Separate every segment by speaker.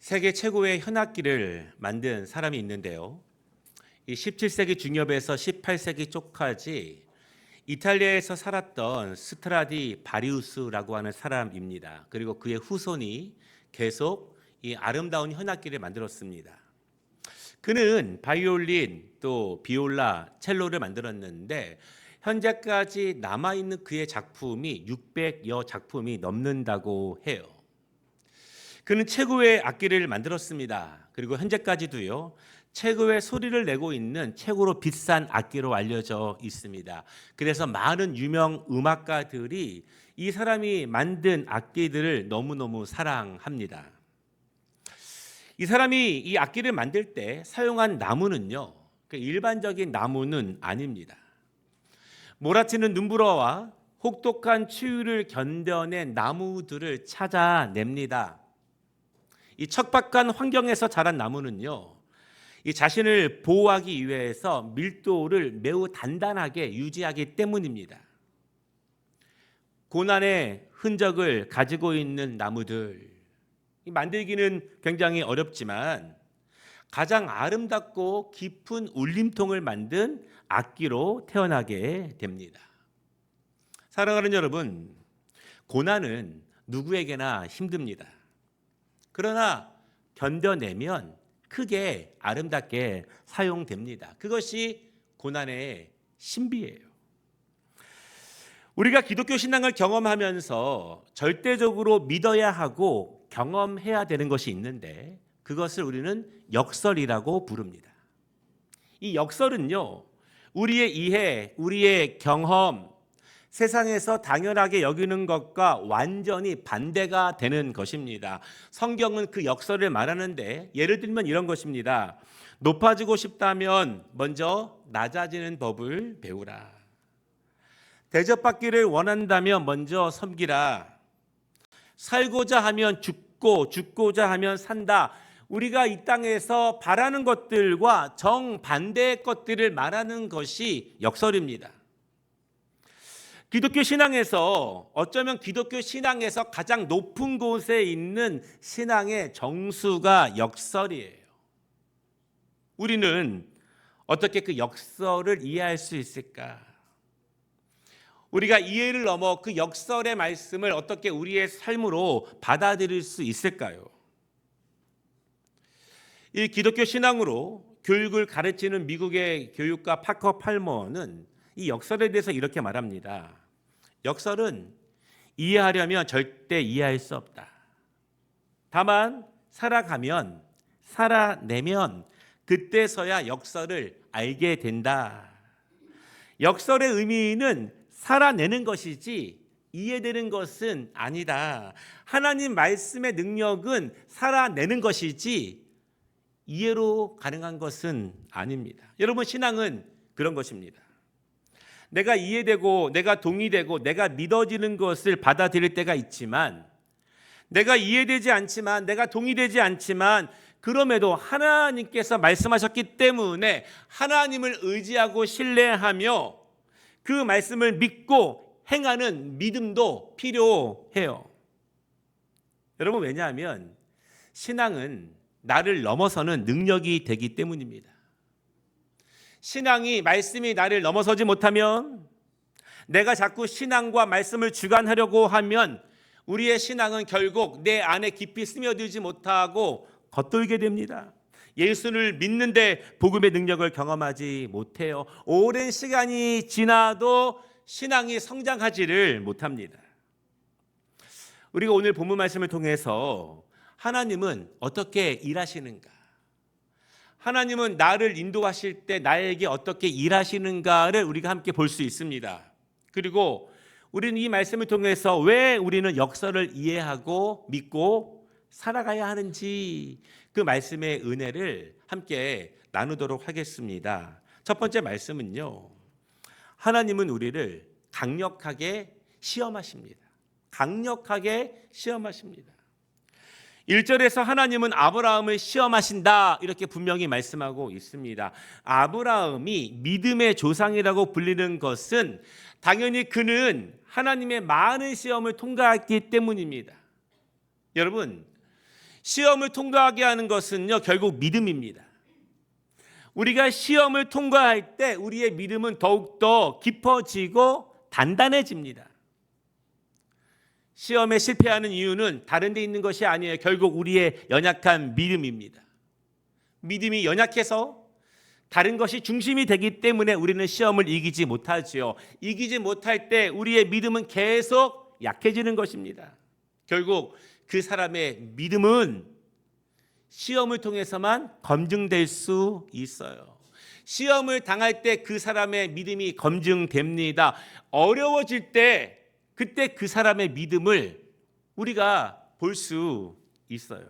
Speaker 1: 세계 최고의 현악기를 만든 사람이 있는데요. 이 17세기 중엽에서 18세기 초까지 이탈리아에서 살았던 스트라디 바리우스라고 하는 사람입니다. 그리고 그의 후손이 계속 이 아름다운 현악기를 만들었습니다. 그는 바이올린, 또 비올라, 첼로를 만들었는데 현재까지 남아있는 그의 작품이 600여 작품이 넘는다고 해요. 그는 최고의 악기를 만들었습니다. 그리고 현재까지도요, 최고의 소리를 내고 있는 최고로 비싼 악기로 알려져 있습니다. 그래서 많은 유명 음악가들이 이 사람이 만든 악기들을 너무너무 사랑합니다. 이 사람이 이 악기를 만들 때 사용한 나무는요, 일반적인 나무는 아닙니다. 몰아치는 눈부러와 혹독한 추위를 견뎌낸 나무들을 찾아냅니다. 이 척박한 환경에서 자란 나무는요, 이 자신을 보호하기 위해서 밀도를 매우 단단하게 유지하기 때문입니다. 고난의 흔적을 가지고 있는 나무들, 만들기는 굉장히 어렵지만 가장 아름답고 깊은 울림통을 만든 악기로 태어나게 됩니다. 사랑하는 여러분, 고난은 누구에게나 힘듭니다. 그러나 견뎌내면 크게 아름답게 사용됩니다. 그것이 고난의 신비예요. 우리가 기독교 신앙을 경험하면서 절대적으로 믿어야 하고 경험해야 되는 것이 있는데 그것을 우리는 역설이라고 부릅니다. 이 역설은요, 우리의 이해, 우리의 경험, 세상에서 당연하게 여기는 것과 완전히 반대가 되는 것입니다. 성경은 그 역설을 말하는데 예를 들면 이런 것입니다. 높아지고 싶다면 먼저 낮아지는 법을 배우라. 대접받기를 원한다면 먼저 섬기라. 살고자 하면 죽고 죽고자 하면 산다. 우리가 이 땅에서 바라는 것들과 정반대의 것들을 말하는 것이 역설입니다. 기독교 신앙에서 어쩌면 기독교 신앙에서 가장 높은 곳에 있는 신앙의 정수가 역설이에요. 우리는 어떻게 그 역설을 이해할 수 있을까? 우리가 이해를 넘어 그 역설의 말씀을 어떻게 우리의 삶으로 받아들일 수 있을까요? 이 기독교 신앙으로 교육을 가르치는 미국의 교육가 파커 팔머는 이 역설에 대해서 이렇게 말합니다. 역설은 이해하려면 절대 이해할 수 없다. 다만 살아가면, 살아내면 그때서야 역설을 알게 된다. 역설의 의미는 살아내는 것이지 이해되는 것은 아니다. 하나님 말씀의 능력은 살아내는 것이지 이해로 가능한 것은 아닙니다. 여러분, 신앙은 그런 것입니다. 내가 이해되고 내가 동의되고 내가 믿어지는 것을 받아들일 때가 있지만, 내가 이해되지 않지만 내가 동의되지 않지만 그럼에도 하나님께서 말씀하셨기 때문에 하나님을 의지하고 신뢰하며 그 말씀을 믿고 행하는 믿음도 필요해요. 여러분, 왜냐하면 신앙은 나를 넘어서는 능력이 되기 때문입니다. 신앙이, 말씀이 나를 넘어서지 못하면, 내가 자꾸 신앙과 말씀을 주관하려고 하면 우리의 신앙은 결국 내 안에 깊이 스며들지 못하고 겉돌게 됩니다. 예수를 믿는데 복음의 능력을 경험하지 못해요. 오랜 시간이 지나도 신앙이 성장하지를 못합니다. 우리가 오늘 본문 말씀을 통해서 하나님은 어떻게 일하시는가, 하나님은 나를 인도하실 때 나에게 어떻게 일하시는가를 우리가 함께 볼 수 있습니다. 그리고 우리는 이 말씀을 통해서 왜 우리는 역설을 이해하고 믿고 살아가야 하는지 그 말씀의 은혜를 함께 나누도록 하겠습니다. 첫 번째 말씀은요, 하나님은 우리를 강력하게 시험하십니다. 강력하게 시험하십니다. 1절에서 하나님은 아브라함을 시험하신다 이렇게 분명히 말씀하고 있습니다. 아브라함이 믿음의 조상이라고 불리는 것은 당연히 그는 하나님의 많은 시험을 통과했기 때문입니다. 여러분, 시험을 통과하게 하는 것은요, 결국 믿음입니다. 우리가 시험을 통과할 때 우리의 믿음은 더욱더 깊어지고 단단해집니다. 시험에 실패하는 이유는 다른 데 있는 것이 아니에요. 결국 우리의 연약한 믿음입니다. 믿음이 연약해서 다른 것이 중심이 되기 때문에 우리는 시험을 이기지 못하지요. 이기지 못할 때 우리의 믿음은 계속 약해지는 것입니다. 결국 그 사람의 믿음은 시험을 통해서만 검증될 수 있어요. 시험을 당할 때 그 사람의 믿음이 검증됩니다. 어려워질 때 그때 그 사람의 믿음을 우리가 볼 수 있어요.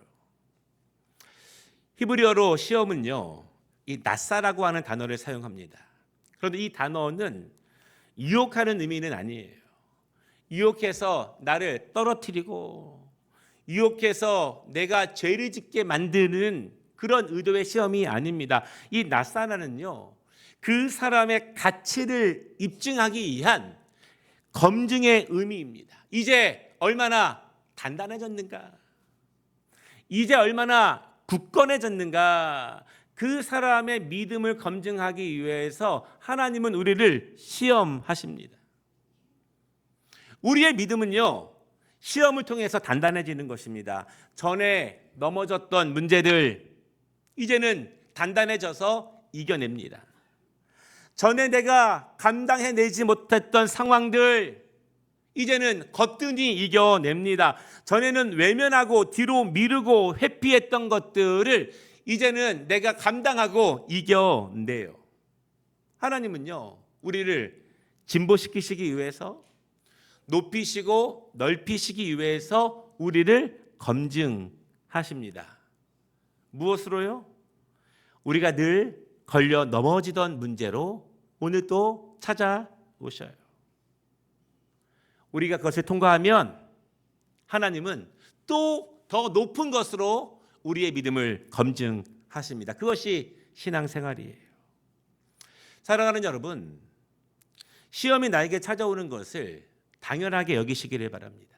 Speaker 1: 히브리어로 시험은요, 이 나사라고 하는 단어를 사용합니다. 그런데 이 단어는 유혹하는 의미는 아니에요. 유혹해서 나를 떨어뜨리고 유혹해서 내가 죄를 짓게 만드는 그런 의도의 시험이 아닙니다. 이 나사라는요, 그 사람의 가치를 입증하기 위한 검증의 의미입니다. 이제 얼마나 단단해졌는가, 이제 얼마나 굳건해졌는가, 그 사람의 믿음을 검증하기 위해서 하나님은 우리를 시험하십니다. 우리의 믿음은요, 시험을 통해서 단단해지는 것입니다. 전에 넘어졌던 문제들 이제는 단단해져서 이겨냅니다. 전에 내가 감당해내지 못했던 상황들 이제는 거뜬히 이겨냅니다. 전에는 외면하고 뒤로 미루고 회피했던 것들을 이제는 내가 감당하고 이겨내요. 하나님은요, 우리를 진보시키시기 위해서, 높이시고 넓히시기 위해서 우리를 검증하십니다. 무엇으로요? 우리가 늘 걸려 넘어지던 문제로 오늘 또 찾아오셔요. 우리가 그것을 통과하면 하나님은 또 더 높은 것으로 우리의 믿음을 검증하십니다. 그것이 신앙생활이에요. 사랑하는 여러분, 시험이 나에게 찾아오는 것을 당연하게 여기시기를 바랍니다.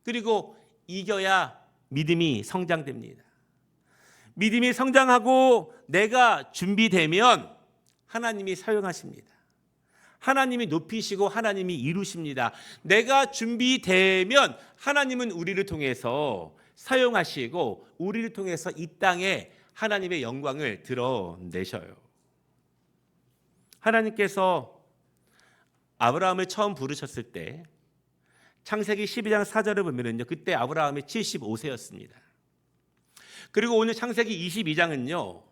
Speaker 1: 그리고 이겨야 믿음이 성장됩니다. 믿음이 성장하고 내가 준비되면 하나님이 사용하십니다. 하나님이 높이시고 하나님이 이루십니다. 내가 준비되면 하나님은 우리를 통해서 사용하시고 우리를 통해서 이 땅에 하나님의 영광을 드러내셔요. 하나님께서 아브라함을 처음 부르셨을 때 창세기 12장 4절을 보면요, 그때 아브라함이 75세였습니다. 그리고 오늘 창세기 22장은요,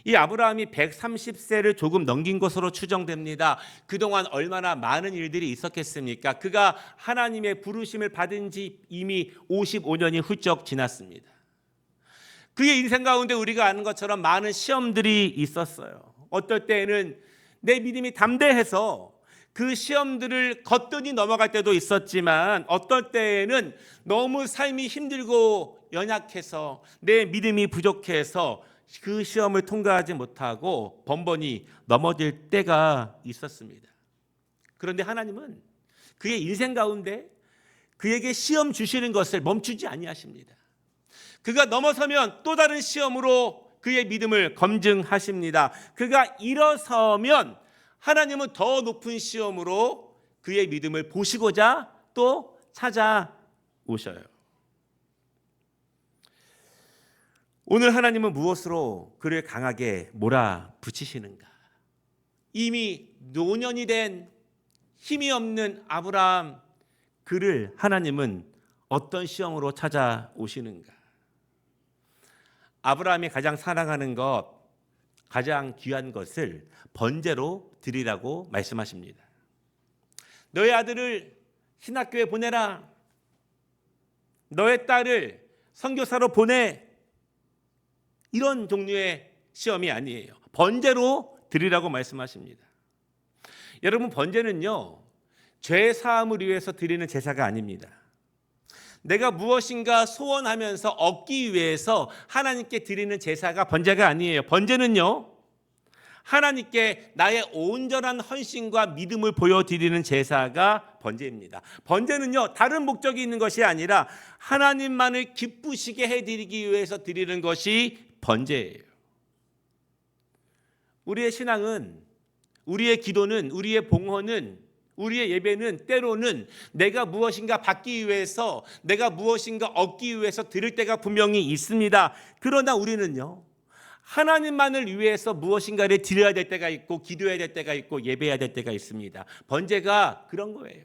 Speaker 1: 이 아브라함이 130세를 조금 넘긴 것으로 추정됩니다. 그동안 얼마나 많은 일들이 있었겠습니까? 그가 하나님의 부르심을 받은 지 이미 55년이 훌쩍 지났습니다. 그의 인생 가운데 우리가 아는 것처럼 많은 시험들이 있었어요. 어떨 때에는 내 믿음이 담대해서 그 시험들을 거뜬히 넘어갈 때도 있었지만, 어떨 때에는 너무 삶이 힘들고 연약해서 내 믿음이 부족해서 그 시험을 통과하지 못하고 번번이 넘어질 때가 있었습니다. 그런데 하나님은 그의 인생 가운데 그에게 시험 주시는 것을 멈추지 아니하십니다. 그가 넘어서면 또 다른 시험으로 그의 믿음을 검증하십니다. 그가 일어서면 하나님은 더 높은 시험으로 그의 믿음을 보시고자 또 찾아오셔요. 오늘 하나님은 무엇으로 그를 강하게 몰아붙이시는가? 이미 노년이 된 힘이 없는 아브라함, 그를 하나님은 어떤 시험으로 찾아오시는가? 아브라함이 가장 사랑하는 것, 가장 귀한 것을 번제로 드리라고 말씀하십니다. 너의 아들을 신학교에 보내라. 너의 딸을 선교사로 보내. 이런 종류의 시험이 아니에요. 번제로 드리라고 말씀하십니다. 여러분, 번제는요, 죄 사함을 위해서 드리는 제사가 아닙니다. 내가 무엇인가 소원하면서 얻기 위해서 하나님께 드리는 제사가 번제가 아니에요. 번제는요, 하나님께 나의 온전한 헌신과 믿음을 보여드리는 제사가 번제입니다. 번제는요, 다른 목적이 있는 것이 아니라 하나님만을 기쁘시게 해드리기 위해서 드리는 것이 번제예요. 우리의 신앙은, 우리의 기도는, 우리의 봉헌은, 우리의 예배는 때로는 내가 무엇인가 받기 위해서, 내가 무엇인가 얻기 위해서 드릴 때가 분명히 있습니다. 그러나 우리는요, 하나님만을 위해서 무엇인가를 드려야 될 때가 있고, 기도해야 될 때가 있고, 예배해야 될 때가 있습니다. 번제가 그런 거예요.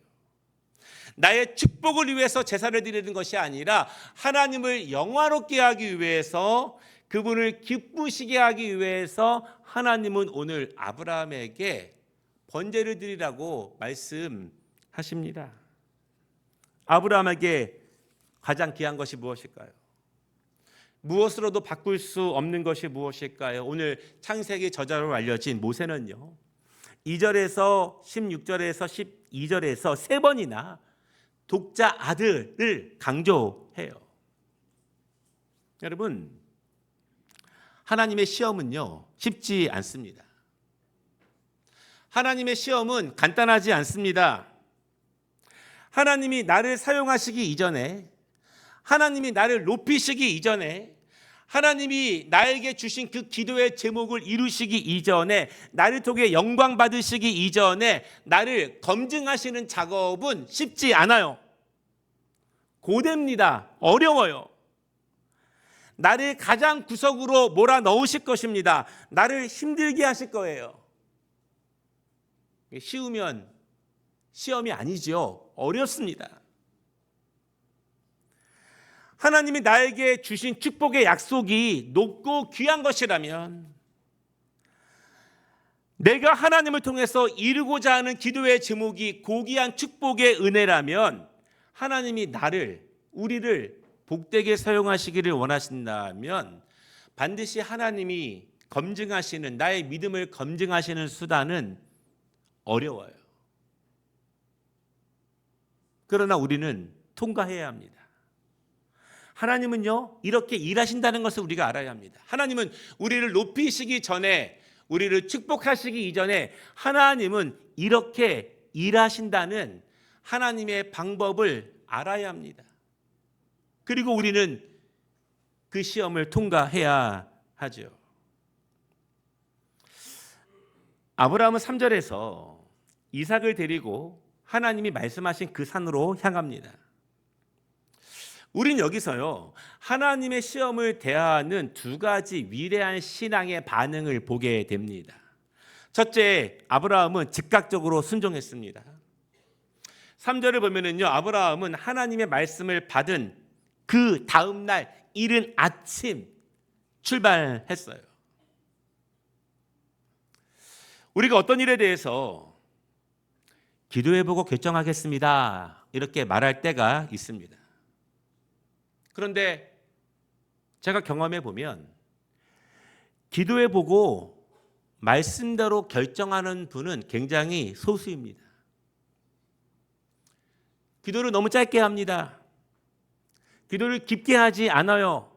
Speaker 1: 나의 축복을 위해서 제사를 드리는 것이 아니라 하나님을 영화롭게 하기 위해서, 그분을 기쁘시게 하기 위해서 하나님은 오늘 아브라함에게 번제를 드리라고 말씀하십니다. 아브라함에게 가장 귀한 것이 무엇일까요? 무엇으로도 바꿀 수 없는 것이 무엇일까요? 오늘 창세기 저자로 알려진 모세는요, 2절에서 16절에서 12절에서 세 번이나 독자 아들을 강조해요. 여러분, 하나님의 시험은요, 쉽지 않습니다. 하나님의 시험은 간단하지 않습니다. 하나님이 나를 사용하시기 이전에, 하나님이 나를 높이시기 이전에, 하나님이 나에게 주신 그 기도의 제목을 이루시기 이전에, 나를 통해 영광 받으시기 이전에 나를 검증하시는 작업은 쉽지 않아요. 고됩니다. 어려워요. 나를 가장 구석으로 몰아넣으실 것입니다. 나를 힘들게 하실 거예요. 쉬우면 시험이 아니죠. 어렵습니다. 하나님이 나에게 주신 축복의 약속이 높고 귀한 것이라면, 내가 하나님을 통해서 이루고자 하는 기도의 제목이 고귀한 축복의 은혜라면, 하나님이 우리를 복되게 사용하시기를 원하신다면 반드시 하나님이 검증하시는, 나의 믿음을 검증하시는 수단은 어려워요. 그러나 우리는 통과해야 합니다. 하나님은요, 이렇게 일하신다는 것을 우리가 알아야 합니다. 하나님은 우리를 높이시기 전에, 우리를 축복하시기 이전에 하나님은 이렇게 일하신다는 하나님의 방법을 알아야 합니다. 그리고 우리는 그 시험을 통과해야 하죠. 아브라함은 3절에서 이삭을 데리고 하나님이 말씀하신 그 산으로 향합니다. 우린 여기서요, 하나님의 시험을 대하는 두 가지 위대한 신앙의 반응을 보게 됩니다. 첫째, 아브라함은 즉각적으로 순종했습니다. 3절을 보면은요, 아브라함은 하나님의 말씀을 받은 그 다음 날 이른 아침 출발했어요. 우리가 어떤 일에 대해서 기도해보고 결정하겠습니다, 이렇게 말할 때가 있습니다. 그런데 제가 경험해 보면 기도해보고 말씀대로 결정하는 분은 굉장히 소수입니다. 기도를 너무 짧게 합니다. 기도를 깊게 하지 않아요.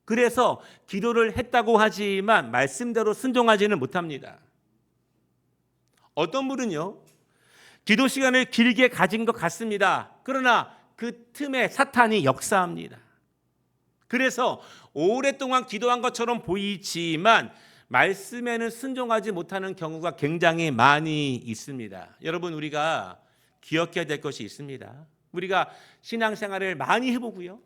Speaker 1: 그래서 기도를 했다고 하지만 말씀대로 순종하지는 못합니다. 어떤 분은요, 기도 시간을 길게 가진 것 같습니다. 그러나 그 틈에 사탄이 역사합니다. 그래서 오랫동안 기도한 것처럼 보이지만 말씀에는 순종하지 못하는 경우가 굉장히 많이 있습니다. 여러분, 우리가 기억해야 될 것이 있습니다. 우리가 신앙생활을 많이 해보고요,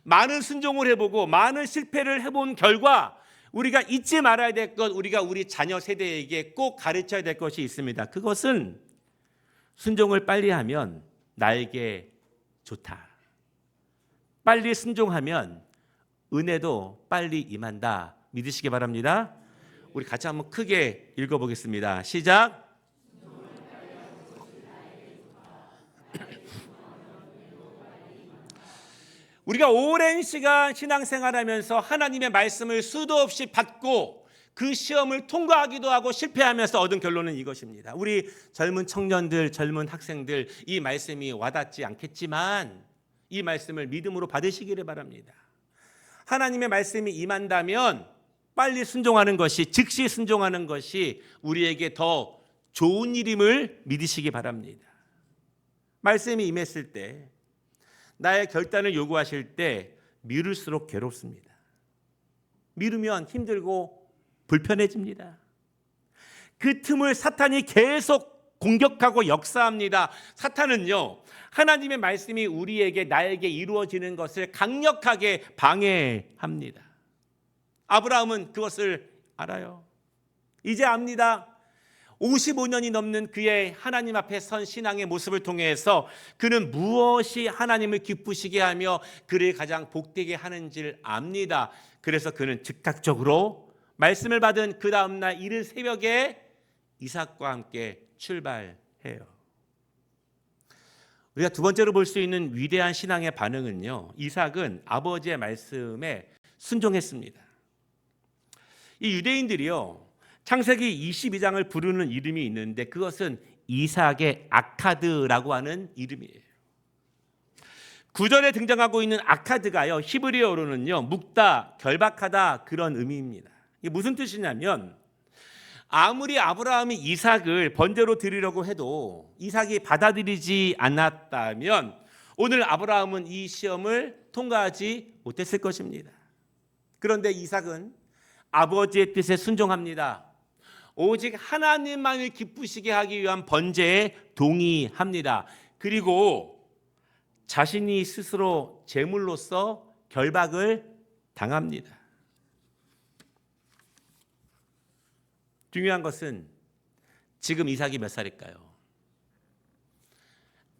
Speaker 1: 많은 순종을 해보고 많은 실패를 해본 결과 우리가 잊지 말아야 될 것, 우리가 우리 자녀 세대에게 꼭 가르쳐야 될 것이 있습니다. 그것은 순종을 빨리 하면 나에게 좋다. 빨리 순종하면 은혜도 빨리 임한다. 믿으시기 바랍니다. 우리 같이 한번 크게 읽어보겠습니다. 시작. 우리가 오랜 시간 신앙생활하면서 하나님의 말씀을 수도 없이 받고 그 시험을 통과하기도 하고 실패하면서 얻은 결론은 이것입니다. 우리 젊은 청년들, 젊은 학생들, 이 말씀이 와닿지 않겠지만 이 말씀을 믿음으로 받으시기를 바랍니다. 하나님의 말씀이 임한다면 빨리 순종하는 것이, 즉시 순종하는 것이 우리에게 더 좋은 일임을 믿으시기 바랍니다. 말씀이 임했을 때, 나의 결단을 요구하실 때 미룰수록 괴롭습니다. 미루면 힘들고 불편해집니다. 그 틈을 사탄이 계속 공격하고 역사합니다. 사탄은요, 하나님의 말씀이 우리에게 나에게 이루어지는 것을 강력하게 방해합니다. 아브라함은 그것을 알아요. 이제 압니다. 55년이 넘는 그의 하나님 앞에 선 신앙의 모습을 통해서 그는 무엇이 하나님을 기쁘시게 하며 그를 가장 복되게 하는지를 압니다. 그래서 그는 즉각적으로 말씀을 받은 그 다음날 이른 새벽에 이삭과 함께 출발해요. 우리가 두 번째로 볼 수 있는 위대한 신앙의 반응은요, 이삭은 아버지의 말씀에 순종했습니다. 이 유대인들이요, 창세기 22장을 부르는 이름이 있는데 그것은 이삭의 아카드라고 하는 이름이에요. 구절에 등장하고 있는 아카드가요, 히브리어로는요, 묵다, 결박하다 그런 의미입니다. 이게 무슨 뜻이냐면, 아무리 아브라함이 이삭을 번제로 드리려고 해도 이삭이 받아들이지 않았다면 오늘 아브라함은 이 시험을 통과하지 못했을 것입니다. 그런데 이삭은 아버지의 뜻에 순종합니다. 오직 하나님만을 기쁘시게 하기 위한 번제에 동의합니다. 그리고 자신이 스스로 제물로서 결박을 당합니다. 중요한 것은 지금 이삭이 몇 살일까요?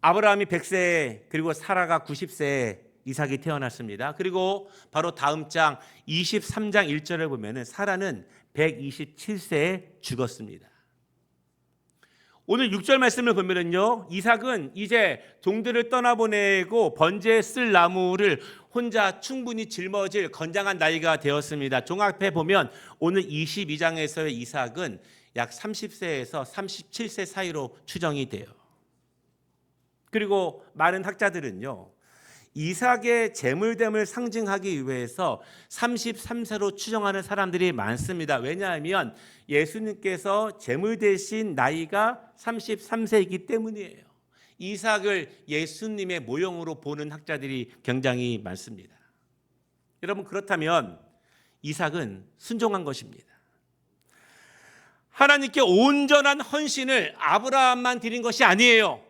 Speaker 1: 아브라함이 100세 그리고 사라가 90세에 이삭이 태어났습니다. 그리고 바로 다음 장 23장 1절을 보면 사라는 127세에 죽었습니다. 오늘 6절 말씀을 보면요, 이삭은 이제 종들을 떠나보내고 번제에 쓸 나무를 혼자 충분히 짊어질 건장한 나이가 되었습니다. 종합해 보면 오늘 22장에서의 이삭은 약 30세에서 37세 사이로 추정이 돼요. 그리고 많은 학자들은요, 이삭의 재물됨을 상징하기 위해서 33세로 추정하는 사람들이 많습니다. 왜냐하면 예수님께서 재물 되신 나이가 33세이기 때문이에요. 이삭을 예수님의 모형으로 보는 학자들이 굉장히 많습니다. 여러분, 그렇다면 이삭은 순종한 것입니다. 하나님께 온전한 헌신을 아브라함만 드린 것이 아니에요.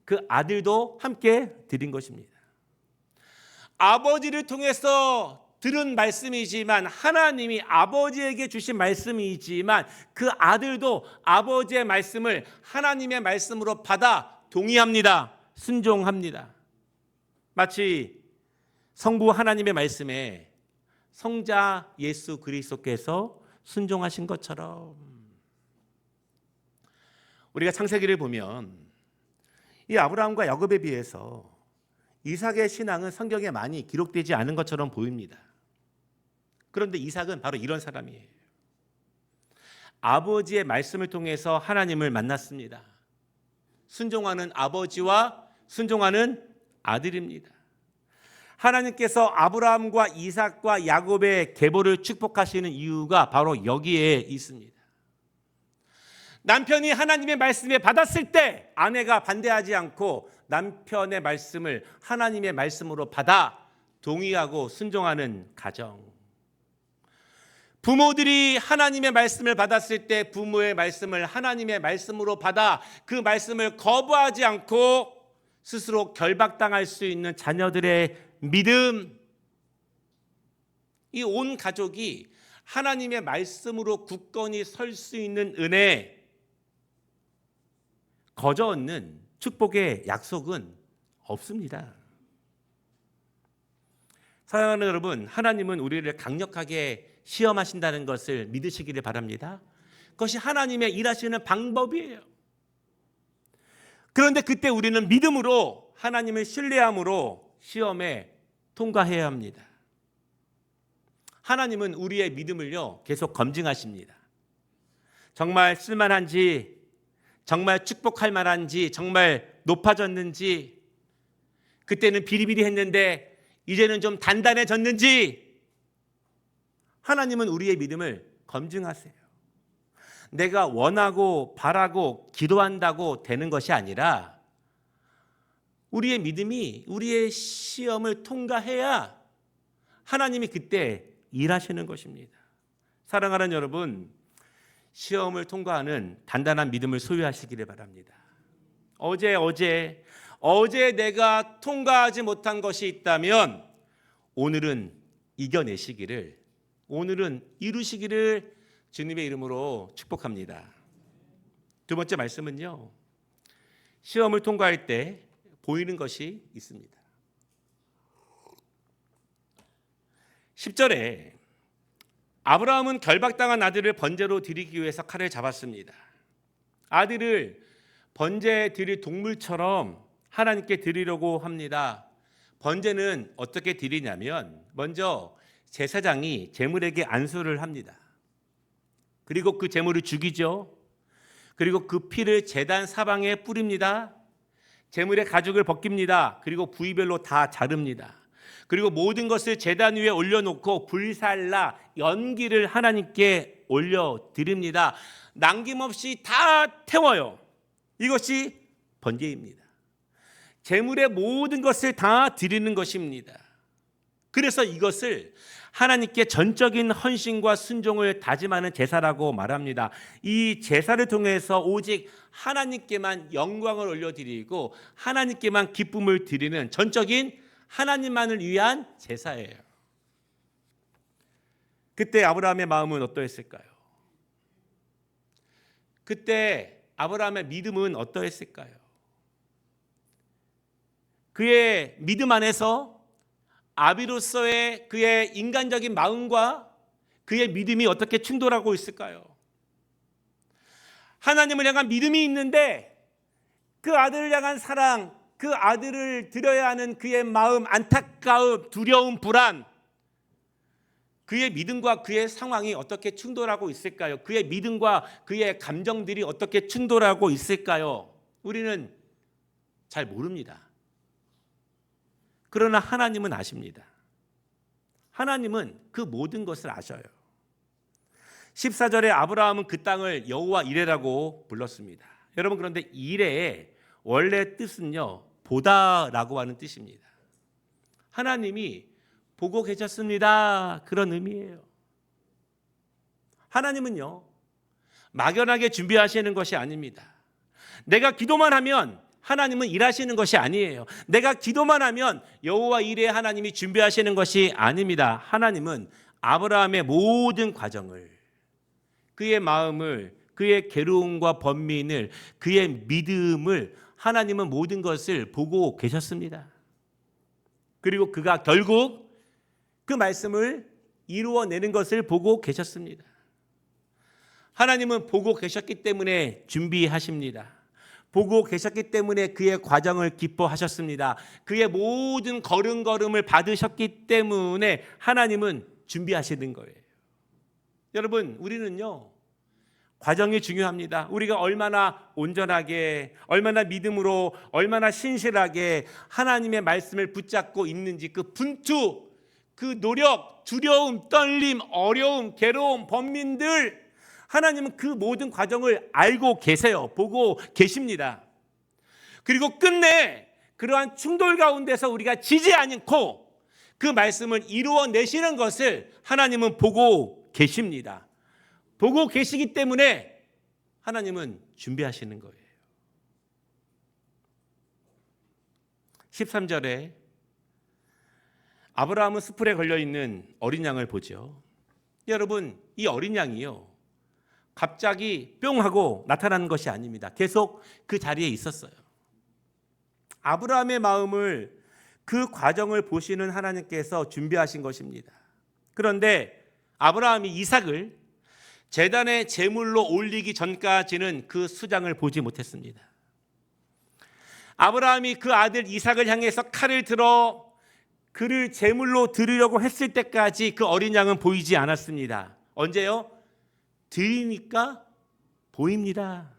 Speaker 1: 그 아들도 함께 드린 것입니다. 아버지를 통해서 들은 말씀이지만, 하나님이 아버지에게 주신 말씀이지만 그 아들도 아버지의 말씀을 하나님의 말씀으로 받아 동의합니다. 순종합니다. 마치 성부 하나님의 말씀에 성자 예수 그리스도께서 순종하신 것처럼, 우리가 창세기를 보면 이 아브라함과 야곱에 비해서 이삭의 신앙은 성경에 많이 기록되지 않은 것처럼 보입니다. 그런데 이삭은 바로 이런 사람이에요. 아버지의 말씀을 통해서 하나님을 만났습니다. 순종하는 아버지와 순종하는 아들입니다. 하나님께서 아브라함과 이삭과 야곱의 계보를 축복하시는 이유가 바로 여기에 있습니다. 남편이 하나님의 말씀에 받았을 때 아내가 반대하지 않고 남편의 말씀을 하나님의 말씀으로 받아 동의하고 순종하는 가정. 부모들이 하나님의 말씀을 받았을 때 부모의 말씀을 하나님의 말씀으로 받아 그 말씀을 거부하지 않고 스스로 결박당할 수 있는 자녀들의 믿음. 이 온 가족이 하나님의 말씀으로 굳건히 설 수 있는 은혜, 거저 얻는 축복의 약속은 없습니다. 사랑하는 여러분, 하나님은 우리를 강력하게 시험하신다는 것을 믿으시기를 바랍니다. 그것이 하나님의 일하시는 방법이에요. 그런데 그때 우리는 믿음으로 하나님을 신뢰함으로 시험에 통과해야 합니다. 하나님은 우리의 믿음을요, 계속 검증하십니다. 정말 쓸만한지, 정말 축복할 만한지, 정말 높아졌는지, 그때는 비리비리했는데 이제는 좀 단단해졌는지, 하나님은 우리의 믿음을 검증하세요. 내가 원하고 바라고 기도한다고 되는 것이 아니라 우리의 믿음이 우리의 시험을 통과해야 하나님이 그때 일하시는 것입니다. 사랑하는 여러분, 시험을 통과하는 단단한 믿음을 소유하시기를 바랍니다. 어제 내가 통과하지 못한 것이 있다면 오늘은 이겨내시기를, 오늘은 이루시기를 주님의 이름으로 축복합니다. 두 번째 말씀은요, 시험을 통과할 때 보이는 것이 있습니다. 10절에 아브라함은 결박당한 아들을 번제로 드리기 위해서 칼을 잡았습니다. 아들을 번제 드릴 동물처럼 하나님께 드리려고 합니다. 번제는 어떻게 드리냐면 먼저 제사장이 제물에게 안수를 합니다. 그리고 그 제물을 죽이죠. 그리고 그 피를 제단 사방에 뿌립니다. 제물의 가죽을 벗깁니다. 그리고 부위별로 다 자릅니다. 그리고 모든 것을 제단 위에 올려놓고 불살라 연기를 하나님께 올려드립니다. 남김없이 다 태워요. 이것이 번제입니다. 제물의 모든 것을 다 드리는 것입니다. 그래서 이것을 하나님께 전적인 헌신과 순종을 다짐하는 제사라고 말합니다. 이 제사를 통해서 오직 하나님께만 영광을 올려드리고 하나님께만 기쁨을 드리는 전적인 하나님만을 위한 제사예요. 그때 아브라함의 마음은 어떠했을까요? 그때 아브라함의 믿음은 어떠했을까요? 그의 믿음 안에서 아비로서의 그의 인간적인 마음과 그의 믿음이 어떻게 충돌하고 있을까요? 하나님을 향한 믿음이 있는데 그 아들을 향한 사랑, 그 아들을 드려야 하는 그의 마음, 안타까움, 두려움, 불안, 그의 믿음과 그의 상황이 어떻게 충돌하고 있을까요? 그의 믿음과 그의 감정들이 어떻게 충돌하고 있을까요? 우리는 잘 모릅니다. 그러나 하나님은 아십니다. 하나님은 그 모든 것을 아셔요. 14절에 아브라함은 그 땅을 여호와 이레라고 불렀습니다. 여러분, 그런데 이레의 원래 뜻은요, 보다라고 하는 뜻입니다. 하나님이 보고 계셨습니다, 그런 의미예요. 하나님은요, 막연하게 준비하시는 것이 아닙니다. 내가 기도만 하면 하나님은 일하시는 것이 아니에요. 내가 기도만 하면 여호와 이레 하나님이 준비하시는 것이 아닙니다. 하나님은 아브라함의 모든 과정을, 그의 마음을, 그의 괴로움과 번민을, 그의 믿음을 하나님은 모든 것을 보고 계셨습니다. 그리고 그가 결국 그 말씀을 이루어내는 것을 보고 계셨습니다. 하나님은 보고 계셨기 때문에 준비하십니다. 보고 계셨기 때문에 그의 과정을 기뻐하셨습니다. 그의 모든 걸음걸음을 받으셨기 때문에 하나님은 준비하시는 거예요. 여러분, 우리는요, 과정이 중요합니다. 우리가 얼마나 온전하게, 얼마나 믿음으로, 얼마나 신실하게 하나님의 말씀을 붙잡고 있는지, 그 분투, 그 노력, 두려움, 떨림, 어려움, 괴로움, 번민들, 하나님은 그 모든 과정을 알고 계세요. 보고 계십니다. 그리고 끝내 그러한 충돌 가운데서 우리가 지지 않고 그 말씀을 이루어내시는 것을 하나님은 보고 계십니다. 보고 계시기 때문에 하나님은 준비하시는 거예요. 13절에 아브라함은 수풀에 걸려있는 어린 양을 보죠. 여러분, 이 어린 양이요, 갑자기 뿅 하고 나타나는 것이 아닙니다. 계속 그 자리에 있었어요. 아브라함의 마음을, 그 과정을 보시는 하나님께서 준비하신 것입니다. 그런데 아브라함이 이삭을 제단의 제물로 올리기 전까지는 그 수장을 보지 못했습니다. 아브라함이 그 아들 이삭을 향해서 칼을 들어 그를 제물로 드리려고 했을 때까지 그 어린 양은 보이지 않았습니다. 언제요? 드리니까 보입니다.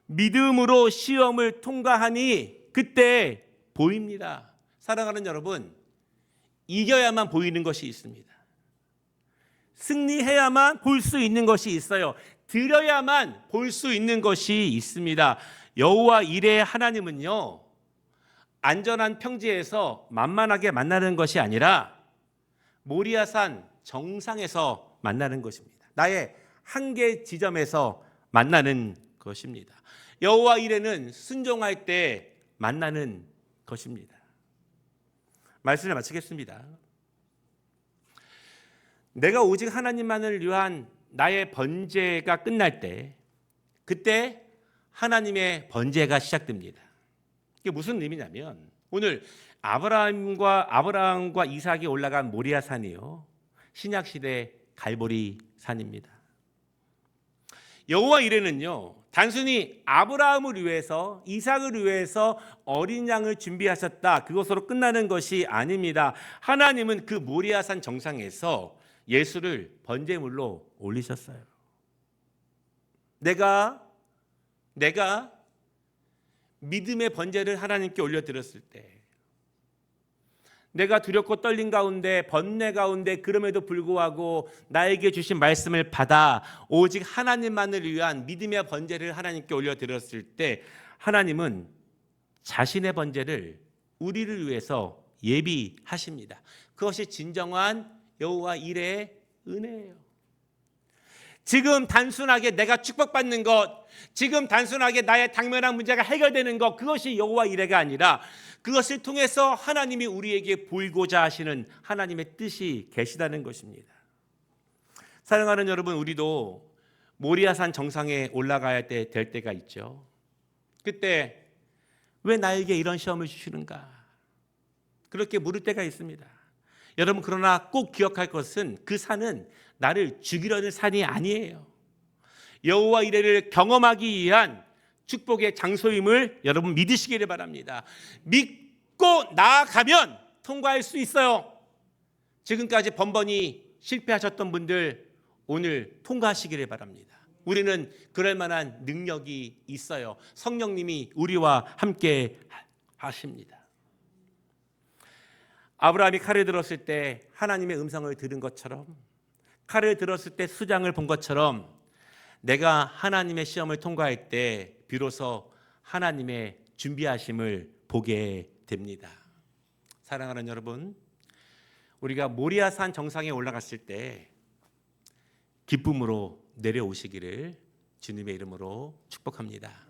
Speaker 1: 믿음으로 시험을 통과하니 그때 보입니다. 사랑하는 여러분, 이겨야만 보이는 것이 있습니다. 승리해야만 볼 수 있는 것이 있어요. 드려야만 볼 수 있는 것이 있습니다. 여호와 이레의 하나님은요, 안전한 평지에서 만만하게 만나는 것이 아니라 모리아산 정상에서 만나는 것입니다. 나의 한계 지점에서 만나는 것입니다. 여호와 이레는 순종할 때 만나는 것입니다. 말씀을 마치겠습니다. 내가 오직 하나님만을 위한 나의 번제가 끝날 때, 그때 하나님의 번제가 시작됩니다. 이게 무슨 의미냐면, 오늘 아브라함과 이삭이 올라간 모리아 산이요, 신약 시대 갈보리 산입니다. 여호와 이레는요, 단순히 아브라함을 위해서, 이삭을 위해서 어린 양을 준비하셨다, 그것으로 끝나는 것이 아닙니다. 하나님은 그 모리아산 정상에서 예수를 번제물로 올리셨어요. 내가 믿음의 번제를 하나님께 올려드렸을 때, 내가 두렵고 떨린 가운데, 번뇌 가운데, 그럼에도 불구하고 나에게 주신 말씀을 받아 오직 하나님만을 위한 믿음의 번제를 하나님께 올려드렸을 때, 하나님은 자신의 번제를 우리를 위해서 예비하십니다. 그것이 진정한 여호와 이레의 은혜예요. 지금 단순하게 내가 축복받는 것, 지금 단순하게 나의 당면한 문제가 해결되는 것, 그것이 여호와 이레가 아니라 그것을 통해서 하나님이 우리에게 보이고자 하시는 하나님의 뜻이 계시다는 것입니다. 사랑하는 여러분, 우리도 모리아산 정상에 올라가야 될 때가 있죠. 그때 왜 나에게 이런 시험을 주시는가? 그렇게 물을 때가 있습니다. 여러분, 그러나 꼭 기억할 것은 그 산은 나를 죽이려는 산이 아니에요. 여호와 이레를 경험하기 위한 축복의 장소임을 여러분 믿으시기를 바랍니다. 믿고 나아가면 통과할 수 있어요. 지금까지 번번이 실패하셨던 분들, 오늘 통과하시기를 바랍니다. 우리는 그럴 만한 능력이 있어요. 성령님이 우리와 함께 하십니다. 아브라함이 칼을 들었을 때 하나님의 음성을 들은 것처럼, 칼을 들었을 때 수장을 본 것처럼, 내가 하나님의 시험을 통과할 때 비로소 하나님의 준비하심을 보게 됩니다. 사랑하는 여러분, 우리가 모리아산 정상에 올라갔을 때 기쁨으로 내려오시기를 주님의 이름으로 축복합니다.